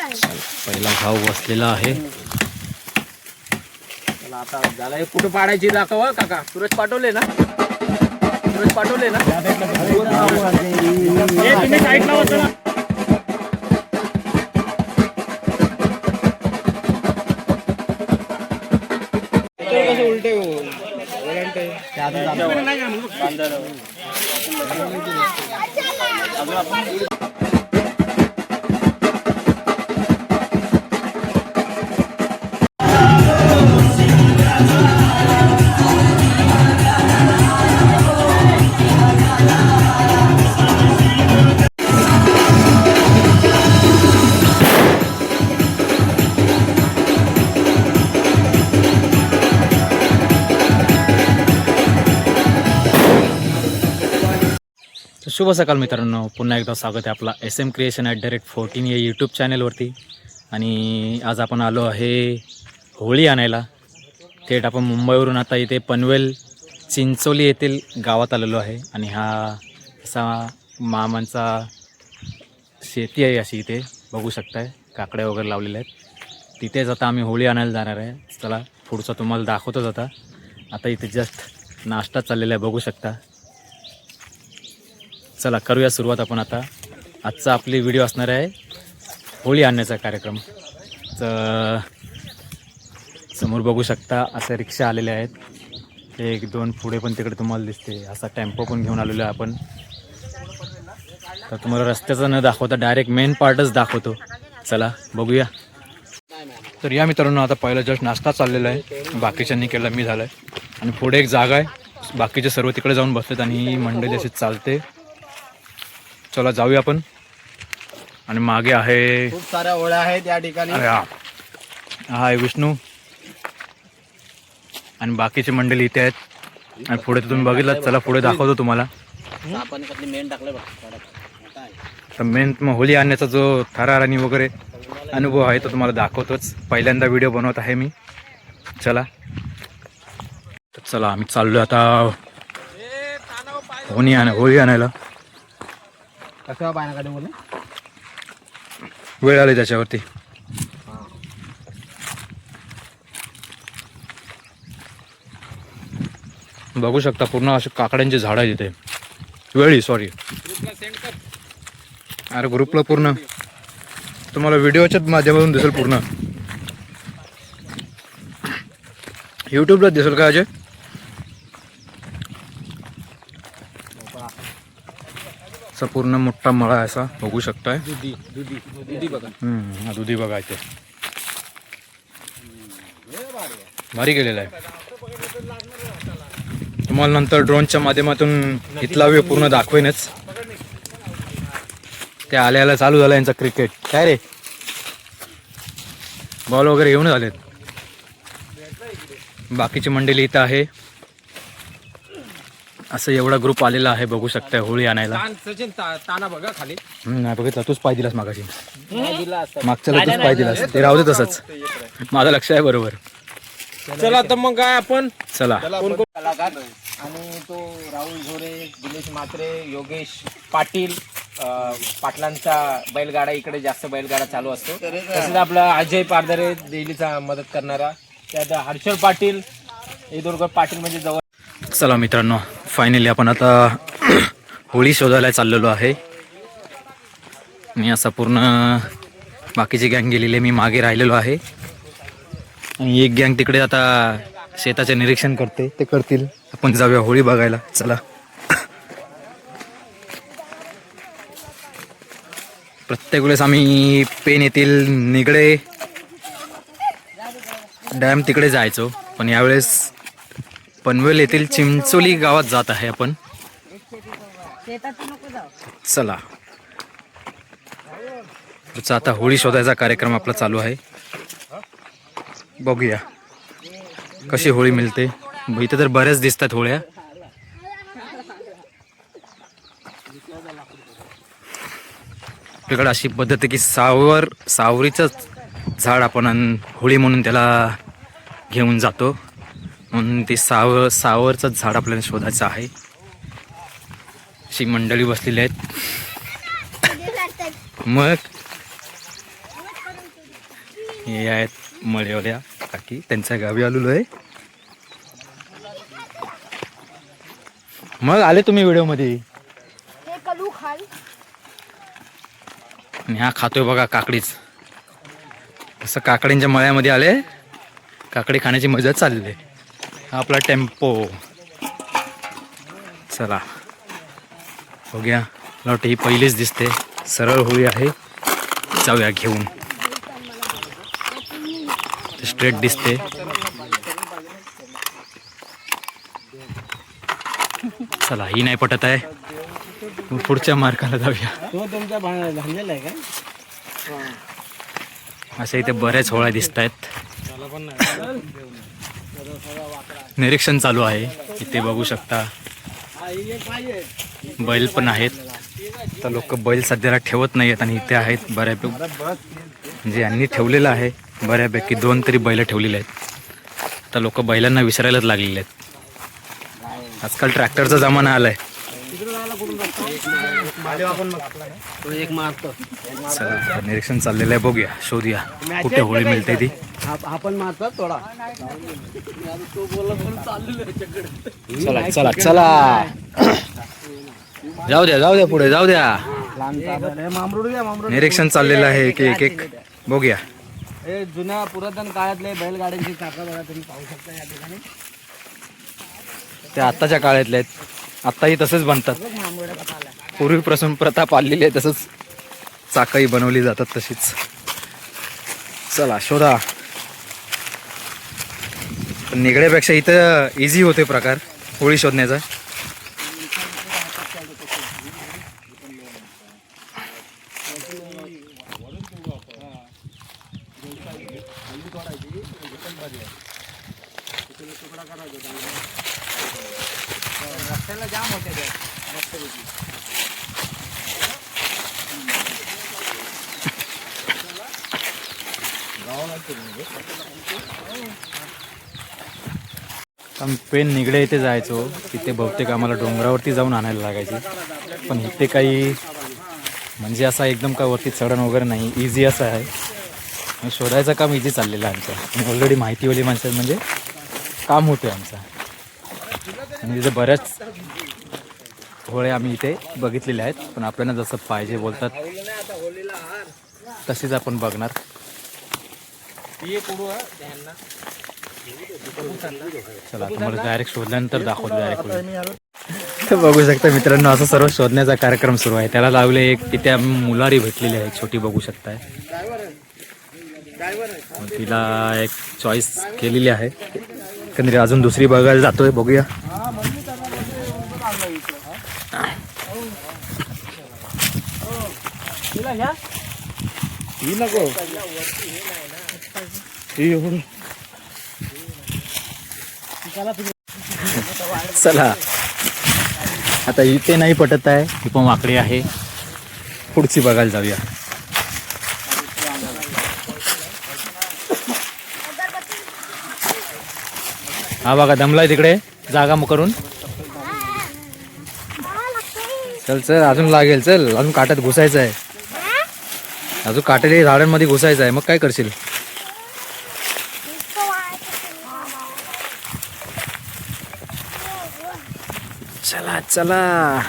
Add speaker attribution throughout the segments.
Speaker 1: पहिला भाव बसलेला आहे.
Speaker 2: आता झाला हे कुठं पाडायची दाखव काका. सुरज पाठवले ना, सुरज पाठवले ना. तुम्ही साईडला होता ना. कसं उलटे ओलांटे
Speaker 1: शुभ सकाळ मित्रांनो, पुन्हा एकदा स्वागत आहे आपला SM क्रिएशन @14 या यूट्यूब चॅनलवरती. आणि आज आपण आलो आहे होळी आणायला. थेट आपण मुंबईवरून आता इथे पनवेल चिंचोली येथील गावात आलेलो आहे. आणि हा असा मामांचा शेती आहे, अशी इथे बघू शकताय काकड्या वगैरे लावलेल्या आहेत. तिथेच आता आम्ही होळी आणायला जाणार आहे. चला पुढचा तुम्हाला दाखवतोच. आता इथे जस्ट नाश्ता चाललेला आहे, बघू शकता. चला करूया सुरुवात आपण आता. आजचा आपली व्हिडिओ असणार आहे होळी आणण्याचा कार्यक्रम. तर समोर बघू शकता असे रिक्षा आलेले आहेत. 1-2 पुढे पण तिकडे तुम्हाला दिसते. असा टेम्पो पण घेऊन आलेलो आहे आपण. तर तुम्हाला रस्त्याचं न दाखवता डायरेक्ट मेन पार्टच दाखवतो. चला बघूया. तर या मित्रांनो, आता पहिलं जस्ट नाश्ता चाललेला आहे. बाकीच्यांनी केलं, मी झालं आहे. आणि पुढे एक जागा आहे, बाकीचे सर्व तिकडे जाऊन बसलेत आणि ही मंडळी अशी चालते. चला जाऊया आपण. आणि मागे आहे
Speaker 2: खूप साऱ्या होळ्या आहेत या ठिकाणी.
Speaker 1: हा आहे विष्णू आणि बाकीचे मंडळी इथे आहेत. आणि पुढे तुम्ही बघितलं. चला पुढे दाखवतो तुम्हाला.
Speaker 2: मेन टाकलं बघ.
Speaker 1: तर मेन मग होळी आणण्याचा जो थरार आणि वगैरे अनुभव आहे तो तुम्हाला दाखवतोच. पहिल्यांदा व्हिडिओ बनवत आहे मी. चला तर चला आम्ही चाललो आता होळी आणायला.
Speaker 2: कसं पाण्याकडे बोल,
Speaker 1: वेळ आली त्याच्यावरती. बघू शकता पूर्ण असे काकड्यांचे झाड आहे तिथे. वेळी सॉरी अरे ग्रुपला पूर्ण तुम्हाला व्हिडिओच्याच माध्यमातून दिसेल. पूर्ण यूट्यूबला दिसेल का अजय? असा पूर्ण मोठा मळा आहे, असा बघू शकताय.
Speaker 2: दुधी बघा.
Speaker 1: हा दुधी बघा इथे भारी गेलेला आहे. तुम्हाला नंतर ड्रोनच्या माध्यमातून इथला व्ह्यू पूर्ण दाखवेनच. ते आल्याला चालू झालं यांचा क्रिकेट. काय रे, बॉल वगैरे घेऊन आलेत. बाकीची मंडळी इथं आहे. असं एवढा ग्रुप आलेला आहे, बघू शकताय होळी आणायला.
Speaker 2: सचिन ताना बघा खाली.
Speaker 1: नाही बघितला, तूच पाय दिलास मागाशी. मागच्या तूच पाय दिलास. ते राहू दे तसंच, माझं लक्ष आहे बरोबर.
Speaker 2: चला तर मग काय आपण
Speaker 1: चला.
Speaker 2: कोण कोण कलाकार आणि तो राहुल झोरे, दिनेश म्हात्रे, योगेश पाटील. पाटलांचा बैलगाडा इकडे जास्त बैलगाडा चालू असतो. तसंच आपला अजय पारदरे डेलीचा मदत करणारा. त्यात हर्षल पाटील, हे दोघं पाटील म्हणजे जवळ.
Speaker 1: चला मित्रांनो, फायनली आपण आता होळी शोधायला चाललेलो आहे. मी असा पूर्ण बाकीची गँग गेलेली, मी मागे राहिलेलो आहे. आणि एक गँग तिकडे आता शेताचे निरीक्षण करते, ते करतील. आपण जाऊया होळी बघायला. चला. प्रत्येक वेळेस आम्ही पेन येथील निगडे डॅम तिकडे जायचो, पण यावेळेस पनवेल येथील चिंचोली गावात जात आहे आपण. चला आता होळी शोधायचा कार्यक्रम आपला चालू आहे. बघूया कशी होळी मिळते. इथे तर बऱ्याच दिसतात होळ्या. आपल्याकडे अशी पद्धत आहे की सावरीचं झाड आपण होळी म्हणून त्याला घेऊन जातो. म्हणून ते सावरचं झाड आपल्याला शोधायचं आहे. अशी मंडळी बसलेली आहेत. मग हे आहेत मळेवाल्या काकी, त्यांच्या गावी आलेलो आहे. मग आले तुम्ही व्हिडिओमध्ये.
Speaker 3: हे कलू खाल.
Speaker 1: आणि हा खातोय बघा काकडीच. असं काकडींच्या मळ्यामध्ये आले, काकडी खाण्याची मजा चालली आहे. हा आपला टेम्पो. चला बघूया. मला वाटतं ही पहिलीच दिसते. सरळ होळी आहे, जाऊया घेऊन. स्ट्रेट दिसते. चला ही नाही पटत आहे, मग पुढच्या मार्गाला जाऊया.
Speaker 2: तो तुमचा झालेला आहे का?
Speaker 1: अशा इथे बऱ्याच होळ्या दिसत आहेत. निरीक्षण चालू आहे. इथे बघू शकता बैल पण आहेत. तर लोक बैल सध्याला ठेवत नाही आहेत आणि इथे आहेत बऱ्यापैकी. म्हणजे यांनी ठेवलेलं आहे बऱ्यापैकी, 2 तरी बैल ठेवलेले आहेत. तर लोक बैलांना विसरायलाच लागलेले आहेत. आजकाल ट्रॅक्टरचा जमाना आलाय. चला निरीक्षण चाललेलं आहे, बघूया शोधूया कुठे होळी मिळते ती.
Speaker 2: आपण मारतात थोडा.
Speaker 1: चला चला चला, जाऊ द्या पुढे जाऊ द्या. निरीक्षण चाललेलं आहे, एक बघूया.
Speaker 2: हे जुन्या पुरातन काळातले बैलगाड्यांची चाकं बघा, तुम्ही पाहू शकता या ठिकाणी.
Speaker 1: ते आत्ताच्या काळातले आहेत. आत्ताही तसेच बनतात. पूर्वीपासून प्रथा पाळलेली आहे, तसंच चाकही बनवली जातात तशीच. चला शोधा. पण निगड्यापेक्षा इथं इझी होते प्रकार होळी शोधण्याचा.
Speaker 2: रस्त्याला जाम होते ते.
Speaker 1: आम्ही पेन निगडे इथे जायचो. तिथे बहुतेक आम्हाला डोंगरावरती जाऊन आणायला लागायची. पण इथे काही म्हणजे असा एकदम काय वरती चढण वगैरे नाही, इझी असं आहे. शोधायचं काम इझी चाललेलं आहे आमचं. ऑलरेडी माहितीवाली माणसं म्हणजे काम होते आमचं. आणि तिथे बऱ्याच होळ्या आम्ही इथे बघितलेल्या आहेत. पण आपल्याला जसं पाहिजे बोलतात तशीच आपण बघणार. चला तुम्हाला डायरेक्ट शोधल्यानंतर दाखवतो डायरेक्ट. तर बघू शकता मित्रांनो, असं सर्व शोधण्याचा कार्यक्रम सुरू आहे. त्याला लावले एक तिथे मुलारी भेटलेली आहे छोटी, बघू शकताय. तिला एक चॉईस केलेली आहे. एकंदरीत अजून दुसरी बघायला जातोय, बघूया. चला आता इथे नाही पटत आहे, ही पण वाकडी आहे. पुढची बघायला जाऊया. हा बघा दमलाय तिकडे जागा मग करून. चल चल अजून लागेल. चल अजून काट्यात घुसायचं आहे. अजून काटेरी झाडांमध्ये घुसायचं आहे. मग काय करशील. चला चला.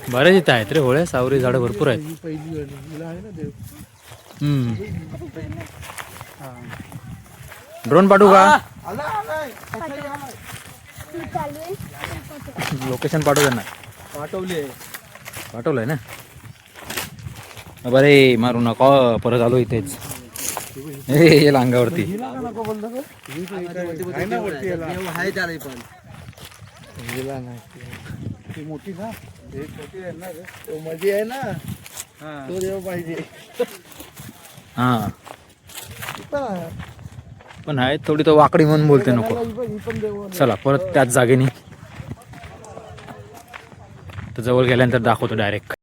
Speaker 1: बरेच इथे आहेत रे होळ्या. सावरी झाडं भरपूर आहेत. ड्रोन पाठवू का. लोकेशन पाठवू त्यांना. पाठवलंय ना. बरे मारू नका, परत आलो इथेच. हे अंगावरती
Speaker 2: मोठी ना, छोटी आहे ना, तो मध्ये आहे ना, तो देव पाहिजे.
Speaker 1: हा पण आहे थोडी तो वाकडी म्हणून बोलते नको. चला परत त्याच जागेने तर जवळ गेल्यानंतर दाखवतो डायरेक्ट.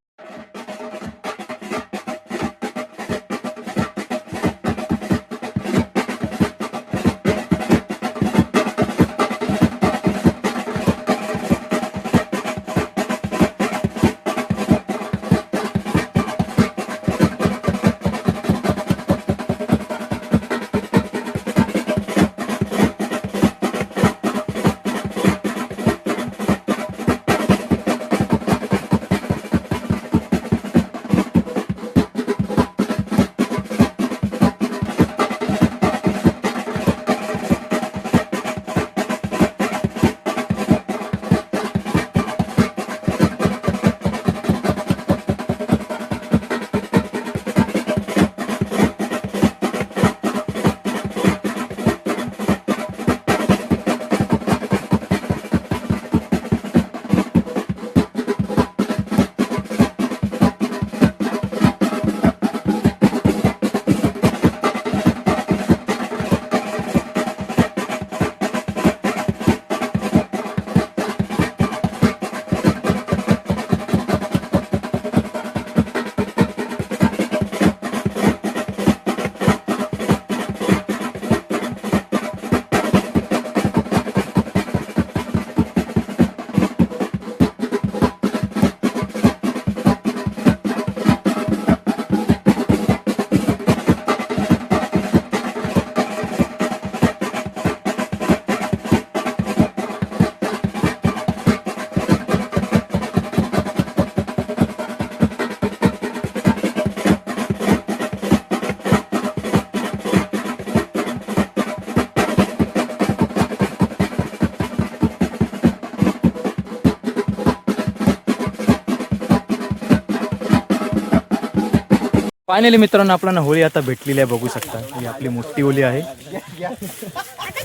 Speaker 1: फायनली मित्रांनो आपल्याला होळी आता भेटलेली आहे, बघू शकता ही आपली मोठी होळी आहे.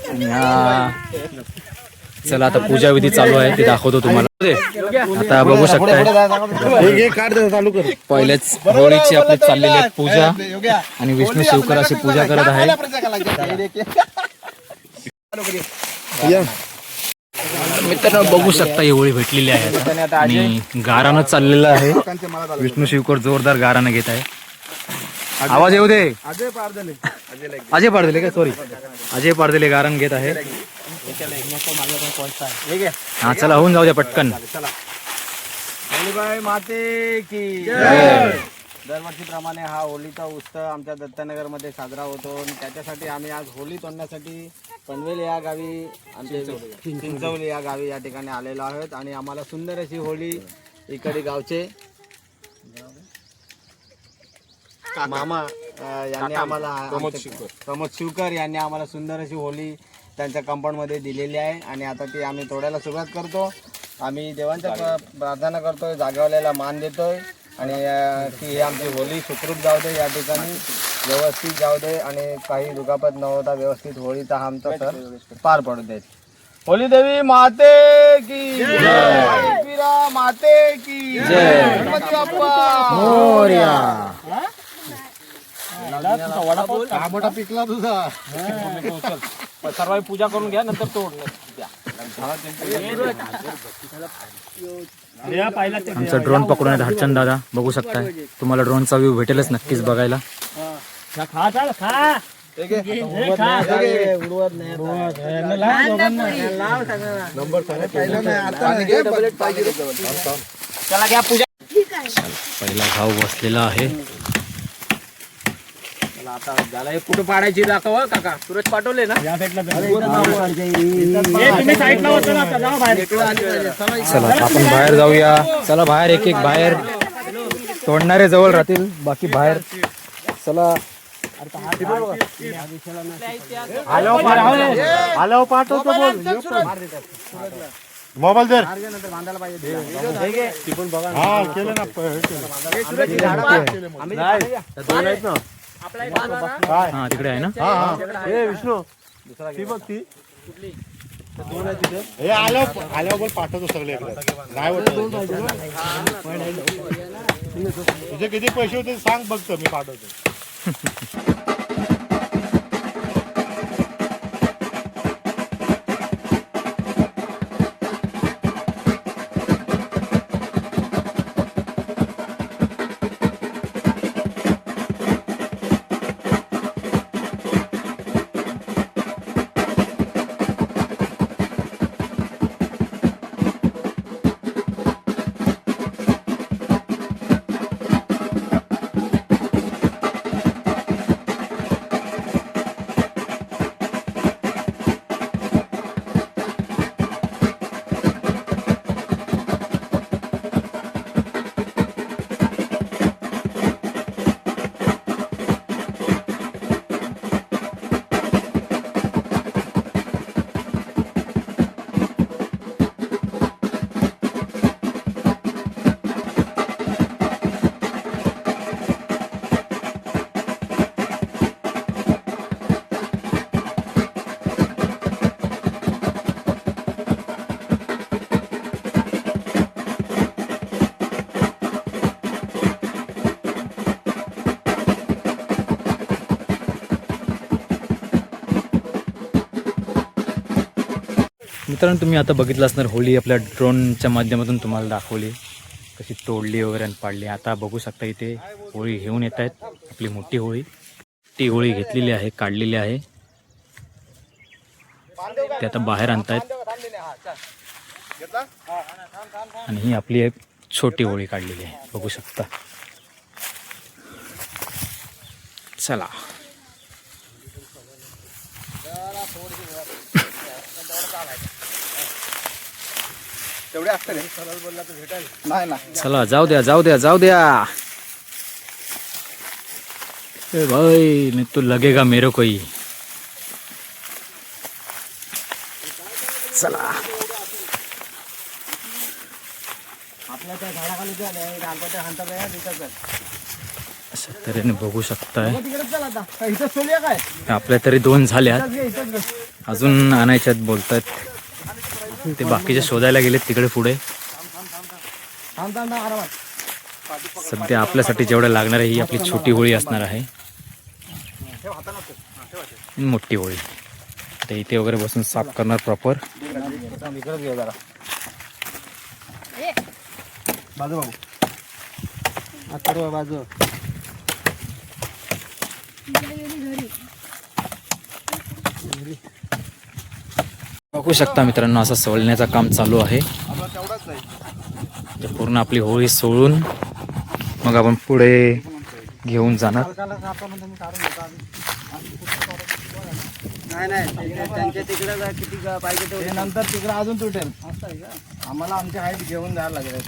Speaker 1: आणि चला आता पूजा विधी चालू आहे ते दाखवतो तुम्हाला. आता बघू शकताय पहिलेच होळीची आपली चाललेली आहे पूजा आणि विष्णू शिवकर अशी पूजा करत आहे. मित्रांनो बघू शकता ही होळी भेटलेली आहे आता. आणि गारानं चाललेलं आहे. विष्णू शिवकर जोरदार गारानं घेत आहे. आवाज येऊ दे. अजय पारदले काय सॉरी अजय पारदले गारण घेत आहे. हा चला होऊन जाऊ द्या पटकन.
Speaker 4: माते की दरवर्षीप्रमाणे हा होळीचा उत्सव आमच्या दत्तनगरमध्ये साजरा होतो आणि त्याच्यासाठी आम्ही आज होळी तोडण्यासाठी पनवेल या गावी आमचे चिंचवली या गावी या ठिकाणी आलेलो आहोत. आणि आम्हाला सुंदर अशी होळी इकडे गावचे मामा यांनी आम्हाला प्रमोद शिवकर यांनी आम्हाला सुंदर अशी होळी त्यांच्या कंपाऊंडमध्ये दिलेली आहे. आणि आता ती आम्ही तोडायला सुरुवात करतो. आम्ही देवांच्या प्रार्थना करतोय, जागेवाल्याला मान देतोय आणि की ही आमची होळी सुखरूप जाऊ दे, या ठिकाणी व्यवस्थित जाऊ दे आणि काही दुखापत न होता व्यवस्थित होळीचा हा आमचा सण पार पडू देत. होली देवी माते की जय, माते की जय, गणपती बाप्पा मोरया.
Speaker 2: मोठा पिकला तुझा सर्व पूजा करून घ्या नंतर तोड.
Speaker 1: आमचा ड्रोन पकडून हरचंद दादा बघू शकताय. तुम्हाला ड्रोनचा व्ह्यू भेटेलच नक्कीच बघायला.
Speaker 2: चला घ्या पूजा.
Speaker 1: पहिला घाव बसलेला आहे.
Speaker 2: आता झाला हे कुठं पाडायची दाखव काका. सूरज पाठवले ना
Speaker 1: चला आता आपण बाहेर जाऊया. चला बाहेर एक एक बाहेर तोडणारे जवळ राहतील, बाकी बाहेर चला.
Speaker 4: आलो पाठवतो मोबाईल दर हा केलं ना.
Speaker 1: हा तिकडे आहे ना.
Speaker 4: विष्णू ती बघ ती हे आल्यावर बोल पाठवतो सगळे नाही तुझे किती पैसे होते सांग बघतो मी पाठवतो.
Speaker 1: मित्रांनो तुम्ही आता बघितलं असणार होळी आपल्या ड्रोनच्या माध्यमातून तुम्हाला दाखवली कशी तोडली वगैरे आणि पाडली. आता बघू शकता इथे होळी घेऊन येत आहेत. आपली मोठी होळी ती होळी घेतलेली आहे, काढलेली आहे. ते आता बाहेर आणतायत आणि ही आपली एक छोटी होळी काढलेली आहे, बघू शकता. चला
Speaker 4: तेवढे असतं सरळ बोलला तर भेटायला नाही ना.
Speaker 1: चला जाऊ द्या जाऊ द्या जाऊ द्या. ए भाई नहीं तो लगेगा मेरे को ही. चला
Speaker 4: आपल्या त्या झाडाखाली हाणता तिथं
Speaker 1: अशा तऱ्हेने बघू शकताय
Speaker 4: तिकडे चल आता काय इथं सोलूया काय
Speaker 1: आपल्या तरी 2 झाल्यात,
Speaker 4: इथंच घे.
Speaker 1: अजून आणायच्यात बोलतात. ते बाकीचे शोधायला गेलेत तिकडे पुढे.
Speaker 4: थांब थांब थांब, आरामात.
Speaker 1: सध्या आपल्यासाठी जेवढं लागणार आहे ही आपली छोटी होळी असणार आहे. मोठी होळी आता इथे वगैरे बसून साफ करणार प्रॉपर.
Speaker 4: इकडेच घे जरा बाजू बाबू आता बाजू
Speaker 1: बघू शकता मित्रांनो, असं सोलण्याचं काम चालू आहे.
Speaker 4: तेवढाच आहे.
Speaker 1: ते पूर्ण आपली होळी सोळून मग आपण पुढे घेऊन जाणार.
Speaker 4: नाही नाही त्यांच्या तिकडे किती पाहिजे तेवढे नंतर तिकडे अजून तुटेल. आम्हाला आमची हाईट घेऊन जायला लागेल.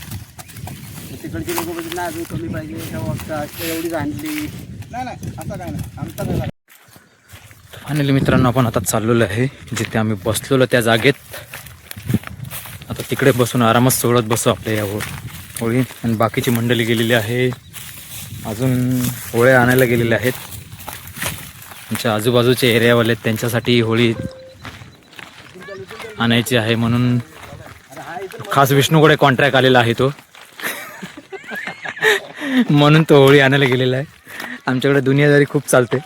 Speaker 4: तिकडची लोक बघितलं अजून कमी पाहिजे एवढीच आणली. नाही नाही असं काय नाही आमचा नाही.
Speaker 1: फायनली मित्रांनो आपण आता चाललेलो आहे जिथे आम्ही बसलेलो त्या जागेत. आता तिकडे बसून आरामात सोडत बसू आपल्या या होळी. आणि बाकीची मंडळी गेलेली आहे, अजून होळ्या आणायला गेलेले आहेत. आमच्या आजूबाजूचे एरियावाले आहेत, त्यांच्यासाठी होळी आणायची आहे म्हणून खास विष्णूकडे कॉन्ट्रॅक्ट आलेला आहे तो म्हणून तो होळी आणायला गेलेला आहे. आमच्याकडे दुनियादारी खूप चालते.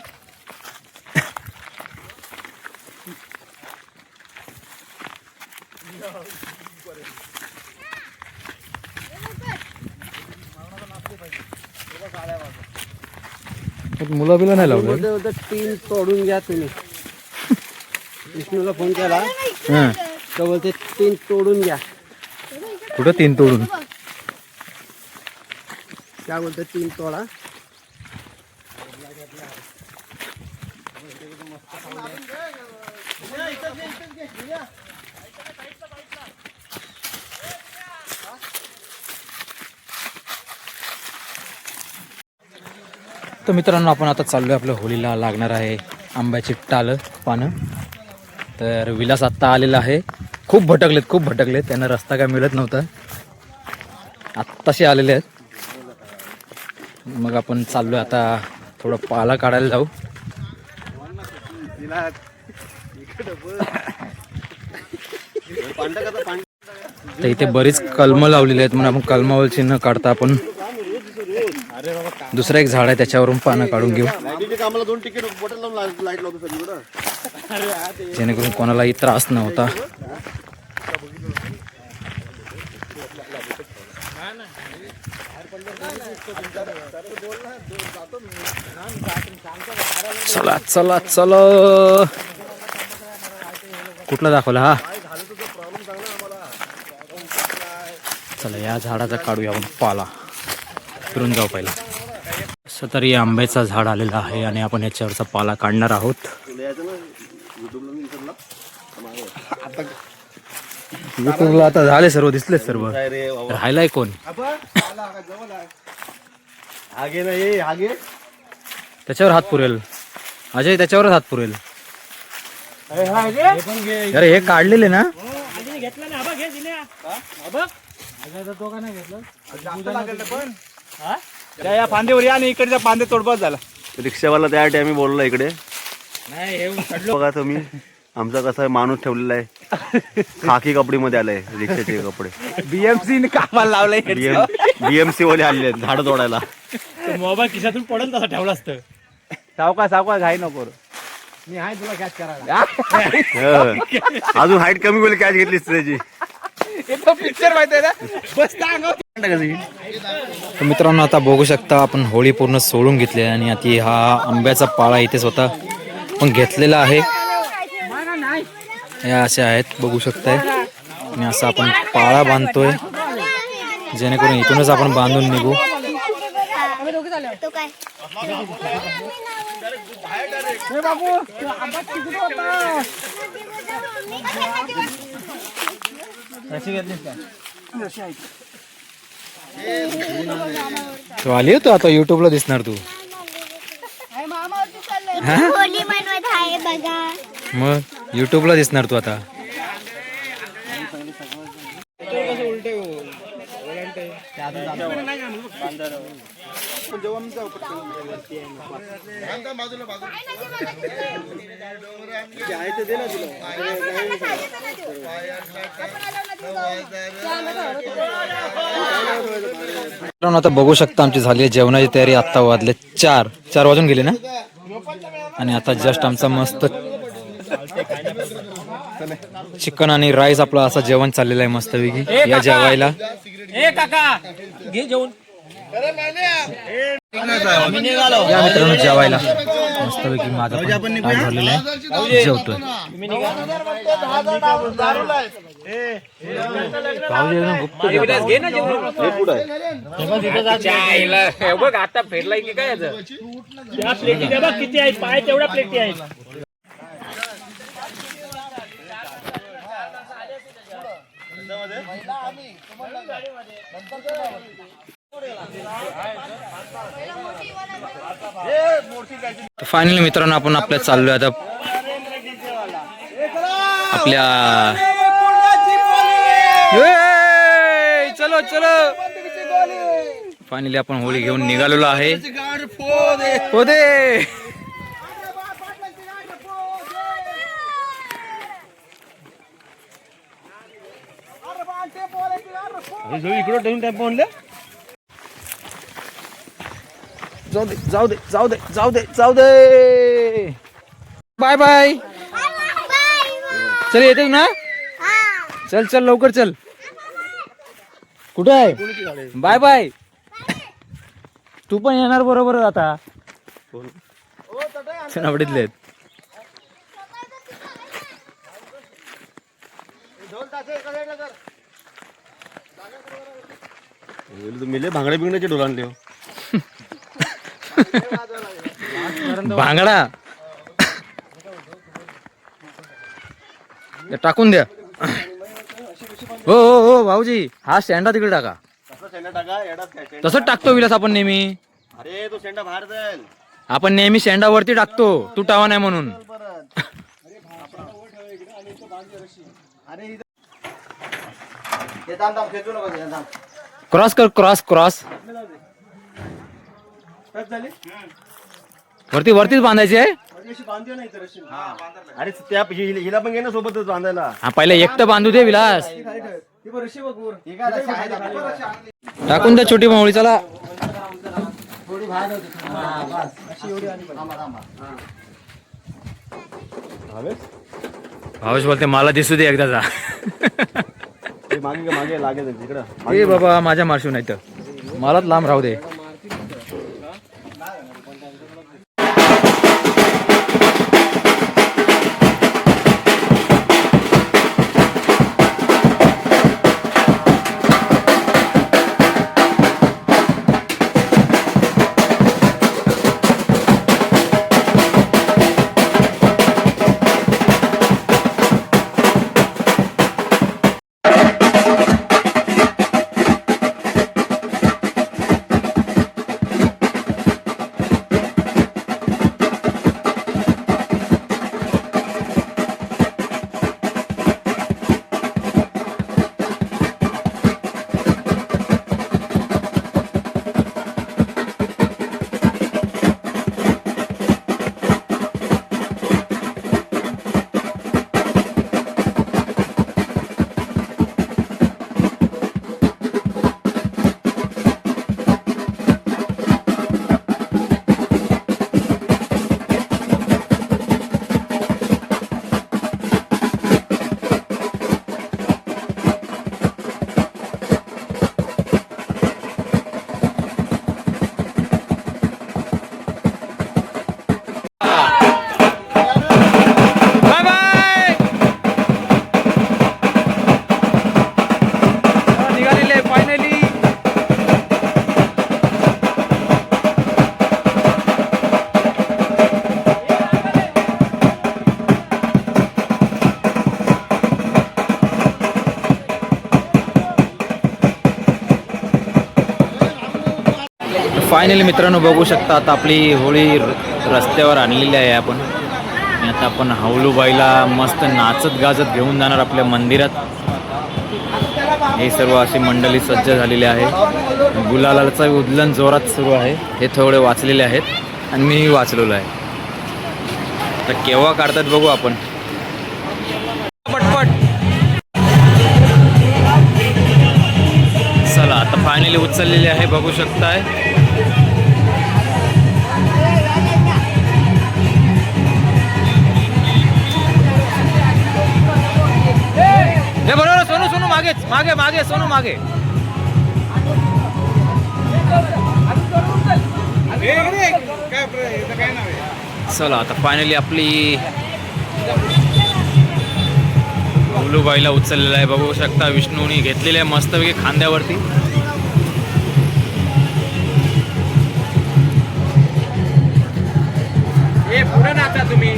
Speaker 1: मुलं बिलं नाही लावलं.
Speaker 4: टीन तोडून घ्या तुम्ही. विष्णूला फोन केला
Speaker 1: हां,
Speaker 4: तर बोलते टीन तोडून घ्या.
Speaker 1: कुठं 3 तोडून?
Speaker 4: काय बोलते टीन तोडा.
Speaker 1: तर मित्रांनो आपण आता चाललोय, आपल्या होळीला लागणार आहे आंब्याची पानं. तर विलास आत्ता आलेला आहे. खूप भटकलेत त्यांना रस्ता काय मिळत नव्हता, आत्ताशी आलेले आहेत. मग आपण चाललोय आता थोडं पाला काढायला जाऊ. तर इथे बरीच कलमं लावलेली आहेत म्हणून आपण कलमावरची न काढता आपण दुसरं एक झाड आहे त्याच्यावरून पानं काढून घेऊ, जेणेकरून कोणालाही त्रास नव्हता. चला चला चला, कुठला दाखवला हा? चला या झाडाचा काढूया आपण पाला, फिरून जाऊ पहिला. असं तरी आंब्याचं झाड आलेलं आहे आणि आपण याच्यावरचा पाला काढणार आहोत. युट्यूबला आता झाले सर्व, दिसले सर्व. राहिलाय कोण? त्याच्यावर हात पुरेल अजय, त्याच्यावरच हात पुरेल. अरे हे काढलेले ना?
Speaker 4: या फांदेवर या आणि इकडचा फांदे तोडपास झाला. रिक्षावाला त्या टाइमी बोलला इकडे बघा तुम्ही, आमचा कसा माणूस ठेवलेला आहे, खाकी कपडे आलाय, रिक्षाचे कपडे. बीएमसी कामाला लावलाय, बीएमसी वाले आलेले झाड तोडायला.
Speaker 1: मोबाईल खिशातून पडेल तसा ठेवला असतं.
Speaker 4: सावका घाई नको. मी आहे तुला कॅच करायला. अजून हाईट कमी होईल कॅच घेतलीस त्याची. पिक्चर माहिती ना.
Speaker 1: तर मित्रांनो आता बघू शकता आपण होळी पूर्ण सोडून घेतली आहे आणि आता हा आंब्याचा पाळा इथे स्वतः पण घेतलेला आहे. या अशा आहेत बघू शकताय. आणि असं आपण पाळा बांधतोय जेणेकरून इथूनच आपण बांधून निघू. तू आली होतो आता युट्यूबला दिसणार तू. मग युट्यूबला दिसणार तू आता. मित्रांनो आता बघू शकता आमची झाली आहे जेवणाची तयारी. आत्ता वाजले 4 वाजून गेले ना. आणि आता जस्ट आमचा मस्त चिकन आणि राईस आपलं असं जेवण चाललेलं आहे मस्तपैकी. या जेवायला
Speaker 2: ए काका घे जेवण.
Speaker 1: या मित्रांनो जेवायला मस्तपैकी. माझा पण ताट भरलेला आहे, जेवतोय.
Speaker 2: घे ना जेवण. चायला हे बघ आता फेरलाय की काय याचं. त्या प्लेटी दे बघ किती आहेत, पाय तेवढ्या प्लेटी आहेत.
Speaker 1: फायनली मित्रांनो आपण आपल्या चाललोय आता आपल्या चलो चलो. फायनली आपण होळी घेऊन निघालेलो आहे. पोदे
Speaker 4: इकडं ठेवून टेम्पो आणले.
Speaker 1: जाऊ दे जाऊ दे जाऊ दे जाऊ दे जाऊ दे. Bye bye. चल येते ना. चल चल लवकर चल. कुठे आहे. Bye bye. तू पण येणार बरोबर आता. आवडीतले
Speaker 4: मिले भांगडे बिंगड्याचे ढोल आणले.
Speaker 1: भांगडा टाकून द्या. हो हो हो भाऊजी हा शेंडा तिकडे टाका. तसंच टाकतो विलास आपण नेहमी.
Speaker 4: अरे तो शेंडा बाहेर जाईल.
Speaker 1: आपण नेहमी शेंडा वरती टाकतो तुटावा नाही म्हणून. क्रॉस कर क्रॉस क्रॉस. वरती वरतीच बांधायची आहे.
Speaker 4: अरे त्या हिला पण घे ना सोबतच बांधायला.
Speaker 1: हा पहिले एकटं बांधू दे विलास. टाकून द्या छोटी माऊळी. चला भावेश बोलते मला दिसू दे एकदाचा.
Speaker 4: मागे मागे लागेल तिकडं.
Speaker 1: ए बाबा माझ्या मार्शू नाही तर मलाच लांब राहू दे. फायनली मित्रांनो बघू शकता आता आपली होळी रस्त्यावर आणलेली आहे आपण. आणि आता आपण हौलूबाईला मस्त नाचत गाजत घेऊन जाणार आपल्या मंदिरात. हे सर्व अशी मंडळी सज्ज झालेली आहे. गुलालाचं उदलन जोरात सुरू आहे. हे थोडे वाचलेले आहेत आणि मी वाचलेलो आहे. तर केव्हा काढतात बघू आपण. पटपट चला आता फायनली उचललेली आहे, बघू शकताय. हे बरोबर सोनू सोनू मागे मागे मागे सोनू मागे. चला आता फायनली आपली उलूबाईला उचललेला आहे, बघू शकता. विष्णूनी घेतलेली आहे मस्तपैकी खांद्यावरती.
Speaker 2: हे पुढे नाचा तुम्ही.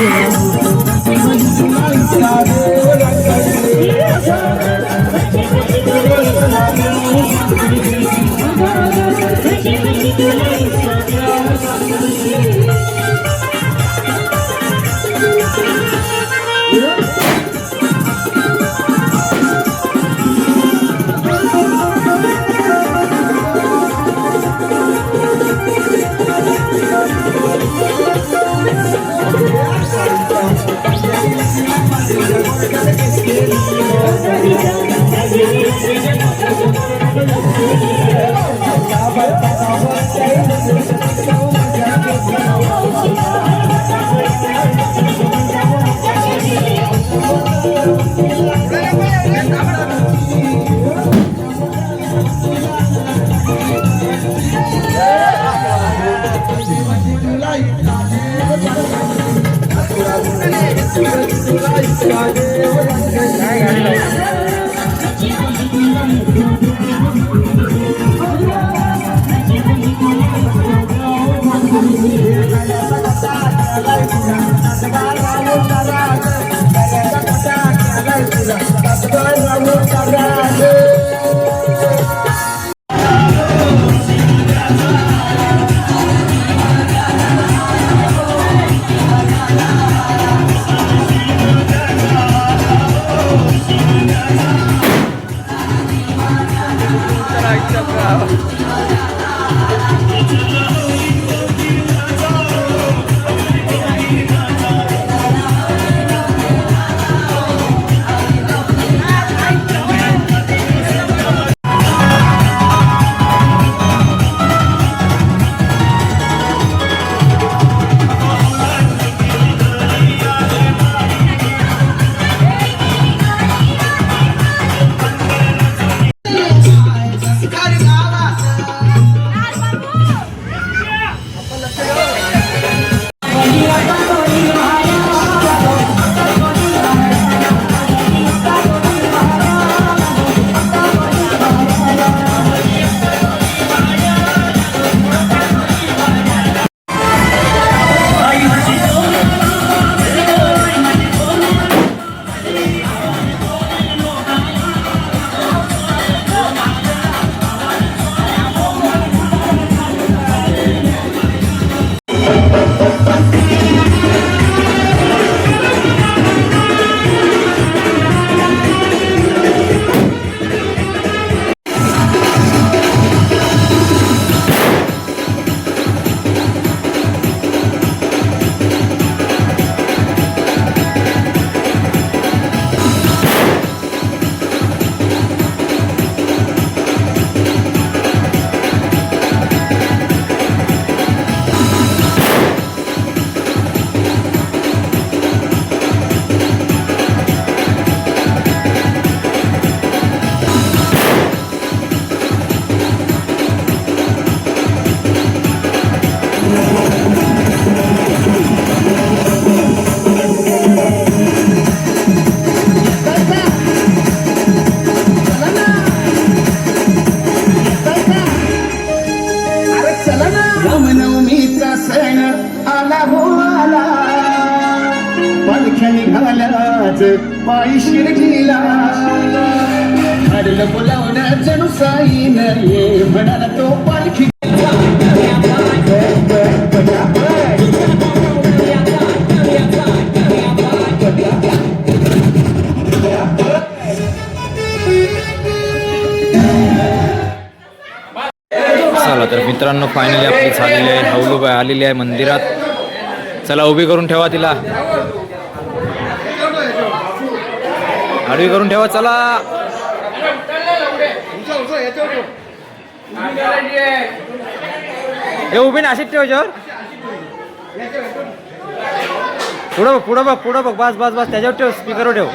Speaker 5: Yeah. रामनवमीचा सण आला हो आला, पालख्या निघाल्याच पायी शिर्डीला, हरलं बोलावणं जणू साईन ये म्हणाला तो पालखी.
Speaker 1: चला तर मित्रांनो फायनली आपली झालेली आहे, हौलूबाई आलेली आहे मंदिरात. चला उभी करून ठेवा तिला, आडवी करून ठेवा. चला हे उभी ना अशीच ठेव याच्यावर. पुढं बघ पुढं बघ पुढं बघ, बस बस बस त्याच्यावर ठेव, स्पीकरवर ठेव.